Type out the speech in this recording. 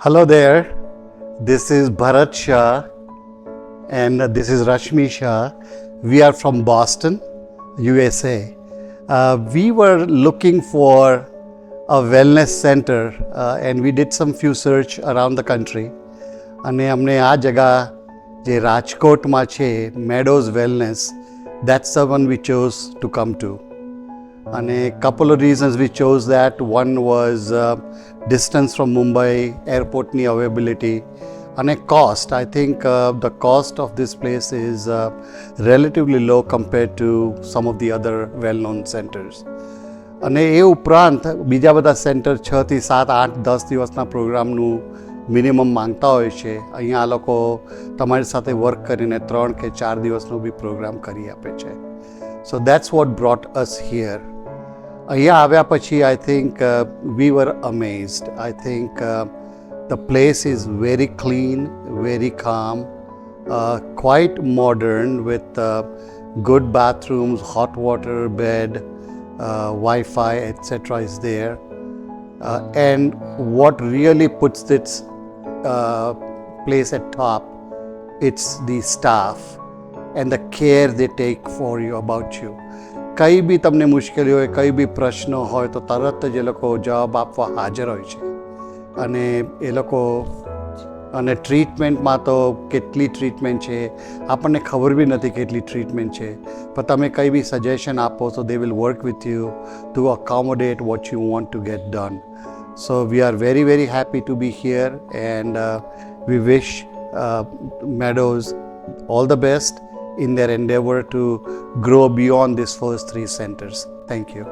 Hello there. This is Bharat Shah and this is Rashmi Shah. We are from Boston, USA. We were looking for a wellness center and we did some few search around the country. અને અમને આ જગા જે રાજકોટમાં છે મેડોઝ wellness that's the one we chose to come to. And a couple of reasons we chose that. One was distance from Mumbai, airport ni availability, and a cost. I think the cost of this place is relatively low compared to some of the other well-known centers. અને એ ઉપરાંત બીજા બધા centre 6 થી 7, 8, 10 દિવસના પ્રોગ્રામનું minimum માંગતા હોય છે. અહીંયા આ લોકો તમારી સાથે વર્ક કરીને 3 કે 4 દિવસનો બી પ્રોગ્રામ કરી આપે છે. So that's what brought us here. અહીંયા આવ્યા પછી I think we were amazed. I think the place is very clean, very calm, quite modern with good bathrooms, hot water, bed, Wi-Fi, etc. is there. And what really puts its place at top, it's the staff and the care they take for you, about you. કંઈ બી તમને મુશ્કેલી હોય, કંઈ બી પ્રશ્ન હોય તો તરત જ એ લોકો જવાબ આપવા હાજર હોય છે. અને એ લોકો અને ટ્રીટમેન્ટમાં તો કેટલી ટ્રીટમેન્ટ છે આપણને ખબર બી નથી કેટલી ટ્રીટમેન્ટ છે, પણ તમે કંઈ બી સજેશન આપો તો they will work with you to accommodate what you want to get done. So we are very, very happy to be here and we wish Meadows all the best in their endeavor to grow beyond these first 3 centers. Thank you.